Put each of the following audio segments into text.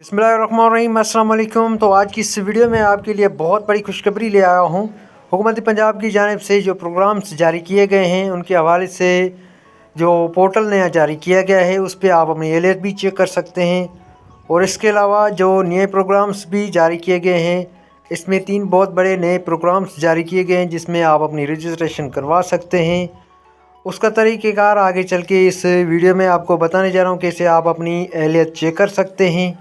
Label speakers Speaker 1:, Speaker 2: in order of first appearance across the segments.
Speaker 1: बिस्मिल्लाहिर्रहमानिर्रहीम, अस्सलाम वालेकुम। तो आज की इस वीडियो में आपके लिए बहुत बड़ी खुशखबरी ले आया हूँ। हुकूमत पंजाब की जानिब से जो प्रोग्राम्स जारी किए गए हैं उनके हवाले से जो पोर्टल नया जारी किया गया है उस पर आप अपनी एलियत भी चेक कर सकते हैं। और इसके अलावा जो नए प्रोग्राम्स भी जारी किए गए हैं, इसमें 3 बहुत बड़े नए प्रोग्राम्स जारी किए गए हैं जिसमें आप अपनी रजिस्ट्रेशन करवा सकते हैं। उसका तरीक़ेकार आगे चल के इस वीडियो में आपको बताने जा रहा हूँ कैसे आप अपनी एलियत चेक कर सकते हैं।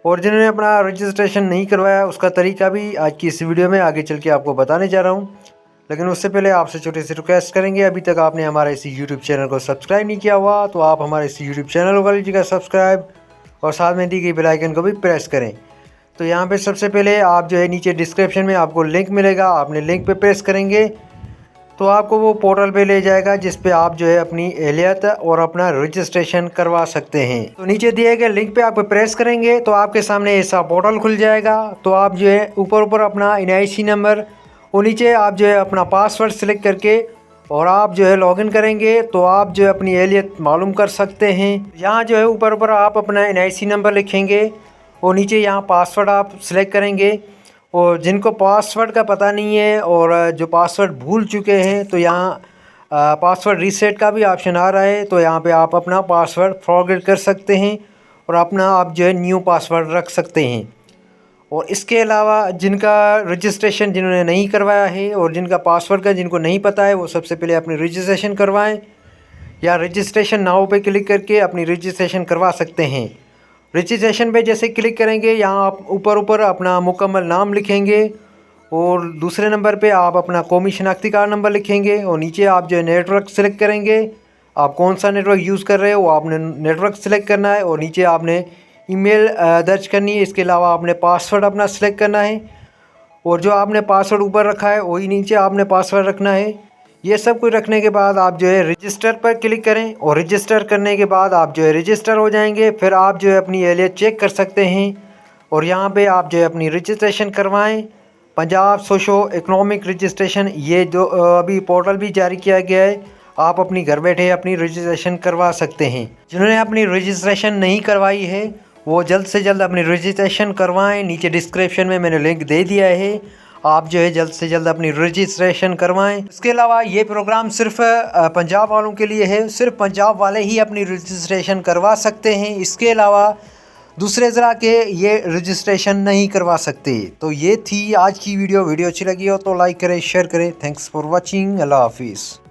Speaker 1: और जिन्होंने अपना रजिस्ट्रेशन नहीं करवाया उसका तरीका भी आज की इस वीडियो में आगे चल के आपको बताने जा रहा हूँ। लेकिन उससे पहले आपसे छोटी सी रिक्वेस्ट करेंगे, अभी तक आपने हमारे इस यूट्यूब चैनल को सब्सक्राइब नहीं किया हुआ तो आप हमारे इस यूट्यूब चैनल को कर लीजिएगा सब्सक्राइब और साथ में दी गई बेल आइकन को भी प्रेस करें। तो यहाँ पे सबसे पहले आप जो है नीचे डिस्क्रिप्शन में आपको लिंक मिलेगा, आपने लिंक पे प्रेस करेंगे तो आपको वो पोर्टल पे ले जाएगा जिस पे आप जो है अपनी एलियत और अपना रजिस्ट्रेशन करवा सकते हैं। तो नीचे दिए गए लिंक पे आप प्रेस करेंगे तो आपके सामने ऐसा पोर्टल खुल जाएगा। तो आप जो है ऊपर अपना NIC नंबर और नीचे आप जो है अपना पासवर्ड सेलेक्ट करके और आप जो है लॉगिन करेंगे तो आप जो है अपनी एलियत मालूम कर सकते हैं। यहाँ जो है ऊपर आप अपना NIC नंबर लिखेंगे और नीचे यहाँ पासवर्ड आप सिलेक्ट करेंगे। और जिनको पासवर्ड का पता नहीं है और जो पासवर्ड भूल चुके हैं तो यहाँ पासवर्ड रीसेट का भी ऑप्शन आ रहा है। तो यहाँ पे आप अपना पासवर्ड फॉरगेट कर सकते हैं और अपना आप जो है न्यू पासवर्ड रख सकते हैं। और इसके अलावा जिनका रजिस्ट्रेशन जिन्होंने नहीं करवाया है और जिनका पासवर्ड का जिनको नहीं पता है वो सबसे पहले अपनी रजिस्ट्रेशन करवाएं या रजिस्ट्रेशन नाउ पे क्लिक करके अपनी रजिस्ट्रेशन करवा सकते हैं। रजिस्ट्रेशन पे जैसे क्लिक करेंगे यहाँ आप ऊपर अपना मुकम्मल नाम लिखेंगे और दूसरे नंबर पे आप अपना कौमी शनाख्ती कार्ड नंबर लिखेंगे और नीचे आप जो है नेटवर्क सेलेक्ट करेंगे। आप कौन सा नेटवर्क यूज़ कर रहे हो वो आपने नेटवर्क सेलेक्ट करना है और नीचे आपने ईमेल दर्ज करनी है। इसके अलावा आपने पासवर्ड अपना सेलेक्ट करना है और जो आपने पासवर्ड ऊपर रखा है वही नीचे आपने पासवर्ड रखना है। ये सब कुछ रखने के बाद आप जो है रजिस्टर पर क्लिक करें और रजिस्टर करने के बाद आप जो है रजिस्टर हो जाएंगे। फिर आप जो है अपनी एलियत चेक कर सकते हैं और यहाँ पे आप जो है अपनी रजिस्ट्रेशन करवाएं। पंजाब सोशो इकनॉमिक रजिस्ट्रेशन ये जो अभी पोर्टल भी जारी किया गया है, आप अपनी घर बैठे अपनी रजिस्ट्रेशन करवा सकते हैं। जिन्होंने अपनी रजिस्ट्रेशन नहीं करवाई है वो जल्द से जल्द अपनी रजिस्ट्रेशन करवाएँ। नीचे डिस्क्रिप्शन में मैंने लिंक दे दिया है, आप जो है जल्द से जल्द अपनी रजिस्ट्रेशन करवाएं। इसके अलावा ये प्रोग्राम सिर्फ पंजाब वालों के लिए है, सिर्फ पंजाब वाले ही अपनी रजिस्ट्रेशन करवा सकते हैं। इसके अलावा दूसरे ज़रा के ये रजिस्ट्रेशन नहीं करवा सकते। तो ये थी आज की वीडियो अच्छी लगी हो तो लाइक करें, शेयर करें। Thanks for watching. अल्लाह हाफिज़।